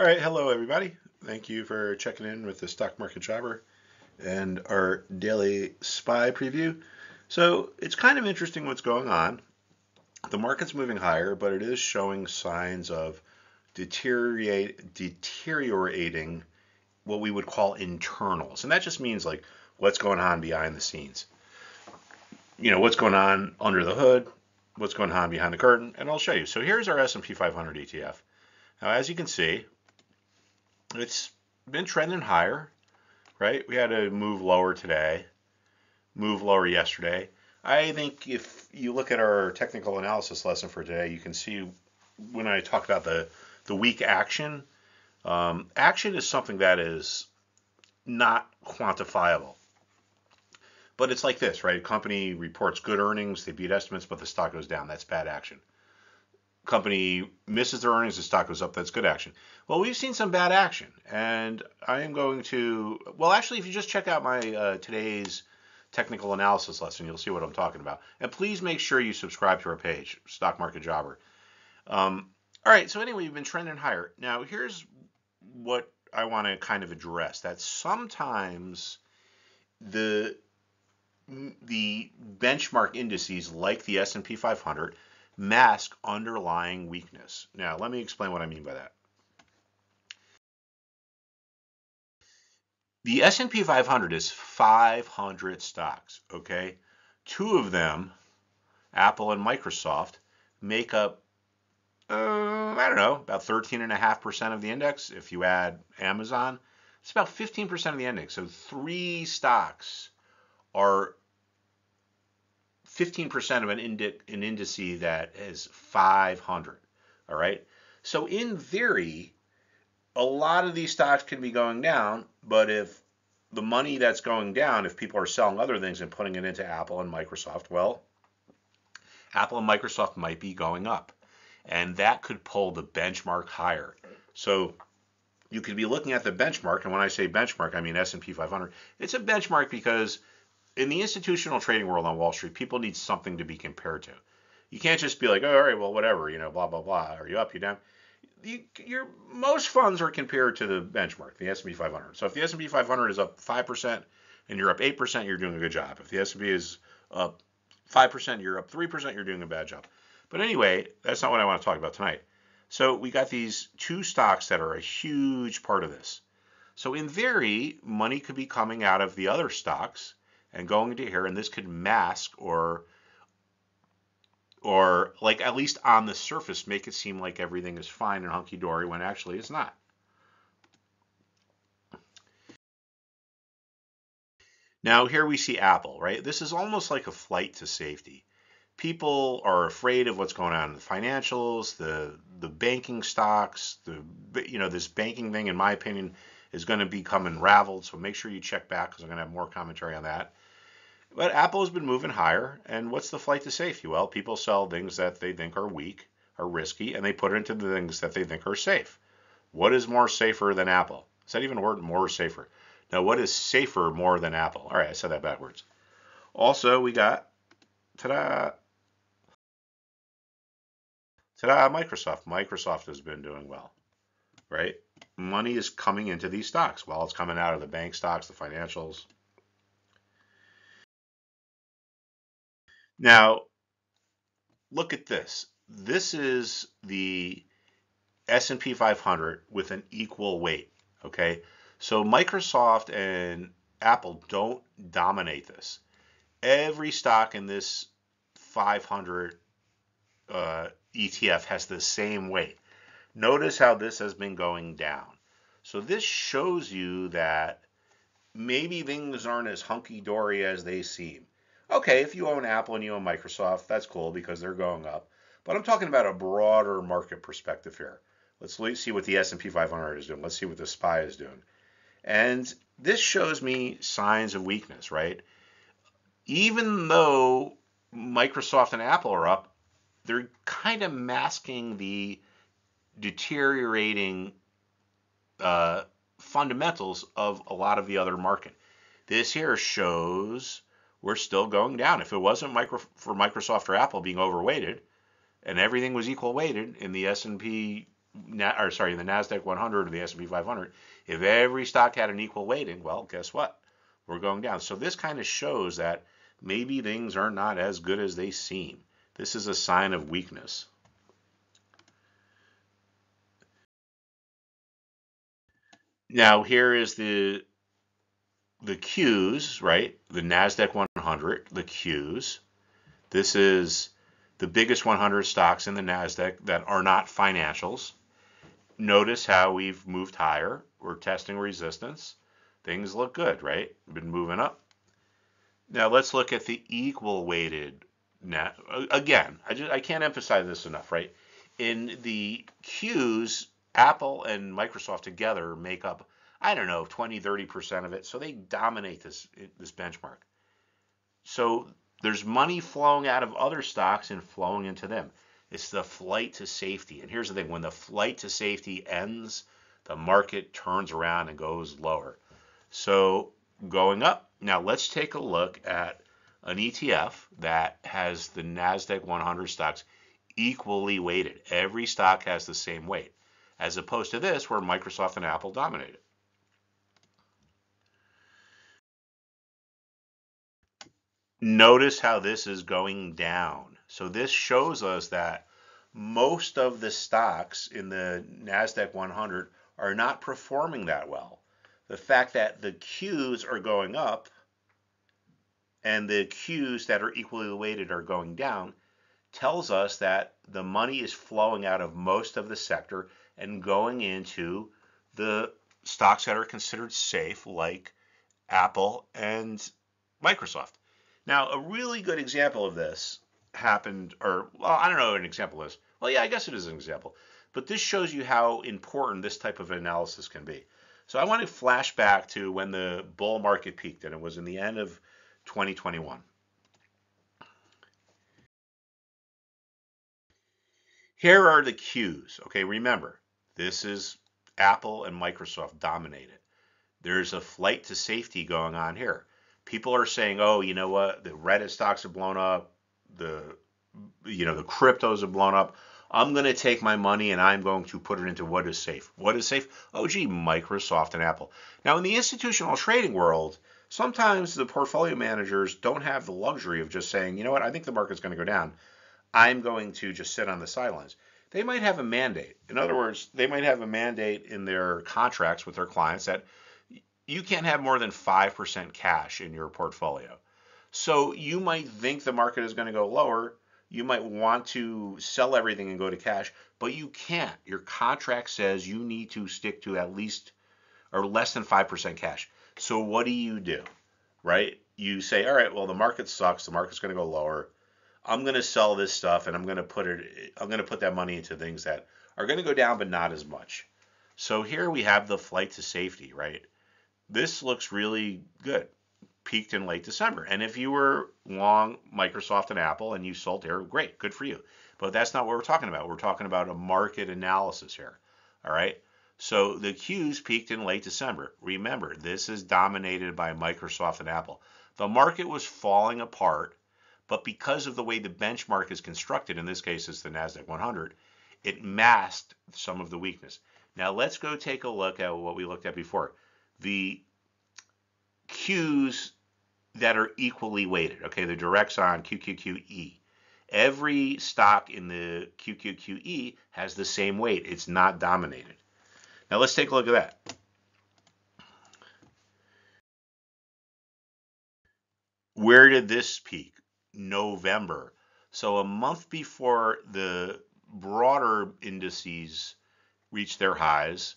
All right, hello everybody. Thank you for checking in with the Stock Market Jobber and our daily SPY preview. So it's kind of interesting what's going on. The market's moving higher, but it is showing signs of deteriorating what we would call internals. And that just means like what's going on behind the scenes. What's going on under the hood, what's going on behind the curtain, and I'll show you. So here's our S&P 500 ETF. Now, as you can see, it's been trending higher, right? We had to move lower today, move lower yesterday. I think if you look at our technical analysis lesson for today, you can see when I talk about the weak action, action is something that is not quantifiable. But it's like this, right? A company reports good earnings, they beat estimates, but the stock goes down. That's bad action. Company misses their earnings, the stock goes up, that's good action. Well, we've seen some bad action, and I am going to, well, actually, if you just check out my today's technical analysis lesson, you'll see what I'm talking about. And please make sure you subscribe to our page, Stock Market Jobber. All right, so anyway, you've been trending higher. Now, here's what I want to kind of address, that sometimes the benchmark indices like the S&P 500 mask underlying weakness. Now, let me explain what I mean by that. The S&P 500 is 500 stocks, okay? Two of them, Apple and Microsoft, make up, I don't know, about 13.5% of the index. If you add Amazon, it's about 15% of the index. So three stocks are 15% of an index that is 500. All right. So in theory, a lot of these stocks can be going down, but if the money that's going down, if people are selling other things and putting it into Apple and Microsoft, well, Apple and Microsoft might be going up, and that could pull the benchmark higher. So you could be looking at the benchmark, and when I say benchmark, I mean S&P 500. It's a benchmark because in the institutional trading world on Wall Street, people need something to be compared to. You can't just be like, oh, all right, well, whatever, blah, blah, blah. Are you up, you down? Most funds are compared to the benchmark, the S&P 500. So if the S&P 500 is up 5% and you're up 8%, you're doing a good job. If the S&P is up 5%, you're up 3%, you're doing a bad job. But anyway, that's not what I want to talk about tonight. So we got these two stocks that are a huge part of this. So in theory, money could be coming out of the other stocks and going into here, and this could mask or like at least on the surface make it seem like everything is fine and hunky-dory when actually it's not. Now here we see Apple, right? This is almost like a flight to safety. People are afraid of what's going on in the financials, the banking stocks, this banking thing, in my opinion, is going to become unraveled. So make sure you check back because I'm going to have more commentary on that. But Apple has been moving higher, and what's the flight to safety? Well, people sell things that they think are weak, are risky, and they put it into the things that they think are safe. What is more safer than Apple? Is that even a word? More safer. Now, what is safer more than Apple? All right, I said that backwards. Also, we got, ta-da, ta-da, Microsoft. Microsoft has been doing well, right? Money is coming into these stocks. Well, it's coming out of the bank stocks, the financials. Now, look at this. This is the S&P 500 with an equal weight, okay? So Microsoft and Apple don't dominate this. Every stock in this 500 ETF has the same weight. Notice how this has been going down. So this shows you that maybe things aren't as hunky-dory as they seem. Okay, if you own Apple and you own Microsoft, that's cool because they're going up. But I'm talking about a broader market perspective here. Let's see what the S&P 500 is doing. Let's see what the SPY is doing. And this shows me signs of weakness, right? Even though Microsoft and Apple are up, they're kind of masking the deteriorating fundamentals of a lot of the other market. This here shows we're still going down. If it wasn't for Microsoft or Apple being overweighted and everything was equal weighted in the S&P the Nasdaq 100 or the S&P 500, if every stock had an equal weighting, well, guess what? We're going down. So this kind of shows that maybe things are not as good as they seem. This is a sign of weakness. Now here is the Qs, right? The Nasdaq 100, the Qs. This is the biggest 100 stocks in the Nasdaq that are not financials. Notice how we've moved higher. We're testing resistance. Things look good, right? Been moving up. Now let's look at the equal weighted. Now, again, I can't emphasize this enough, right? In the Qs, Apple and Microsoft together make up, I don't know, 20-30% of it. So they dominate this benchmark. So there's money flowing out of other stocks and flowing into them. It's the flight to safety. And here's the thing, when the flight to safety ends, the market turns around and goes lower. So going up. Now let's take a look at an ETF that has the Nasdaq 100 stocks equally weighted. Every stock has the same weight, as opposed to this where Microsoft and Apple dominated. Notice how this is going down. So this shows us that most of the stocks in the Nasdaq 100 are not performing that well. The fact that the Qs are going up and the Qs that are equally weighted are going down tells us that the money is flowing out of most of the sector and going into the stocks that are considered safe, like Apple and Microsoft. Now, a really good example of this happened, or, well, I don't know what an example is. Well, yeah, I guess it is an example. But this shows you how important this type of analysis can be. So I want to flash back to when the bull market peaked, and it was in the end of 2021. Here are the Qs. Okay, remember, this is Apple and Microsoft dominated. There's a flight to safety going on here. People are saying, oh, you know what? The Reddit stocks have blown up. The cryptos have blown up. I'm going to take my money and I'm going to put it into what is safe. What is safe? Oh, gee, Microsoft and Apple. Now, in the institutional trading world, sometimes the portfolio managers don't have the luxury of just saying, you know what? I think the market's going to go down. I'm going to just sit on the sidelines. They might have a mandate. In other words, they might have a mandate in their contracts with their clients that you can't have more than 5% cash in your portfolio. So you might think the market is going to go lower. You might want to sell everything and go to cash, but you can't. Your contract says you need to stick to at least or less than 5% cash. So what do? Right? You say, all right, well, the market sucks. The market's going to go lower. I'm going to sell this stuff and I'm going to put that money into things that are going to go down, but not as much. So here we have the flight to safety, right? This looks really good. Peaked in late December. And if you were long Microsoft and Apple and you sold here, great, good for you. But that's not what we're talking about. We're talking about a market analysis here. All right. So the Qs peaked in late December. Remember, this is dominated by Microsoft and Apple. The market was falling apart, but because of the way the benchmark is constructed, in this case it's the Nasdaq 100, it masked some of the weakness. Now let's go take a look at what we looked at before. The Qs that are equally weighted, okay, the directs on QQQE. Every stock in the QQQE has the same weight. It's not dominated. Now let's take a look at that. Where did this peak? November. So a month before the broader indices reached their highs,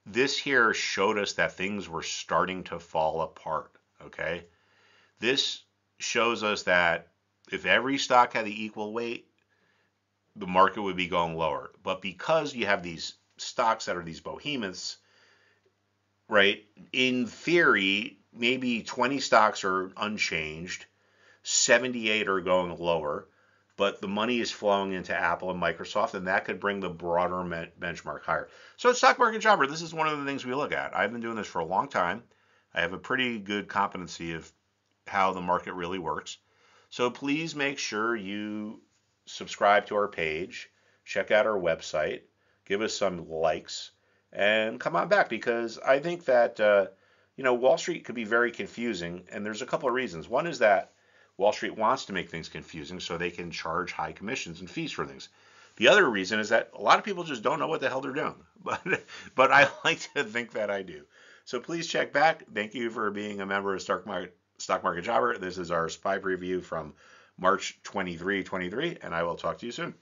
this here showed us that things were starting to fall apart, okay? This shows us that if every stock had the equal weight, the market would be going lower. But because you have these stocks that are these behemoths, right, in theory, maybe 20 stocks are unchanged, 78 are going lower, but the money is flowing into Apple and Microsoft, and that could bring the broader benchmark higher. So stock market jobber, this is one of the things we look at. I've been doing this for a long time. I have a pretty good competency of how the market really works. So please make sure you subscribe to our page, check out our website, give us some likes, and come on back, because I think that Wall Street could be very confusing, and there's a couple of reasons. One is that Wall Street wants to make things confusing so they can charge high commissions and fees for things. The other reason is that a lot of people just don't know what the hell they're doing, but I like to think that I do. So please check back. Thank you for being a member of Stock Market Jobber. This is our SPY preview from March 23, 23, and I will talk to you soon.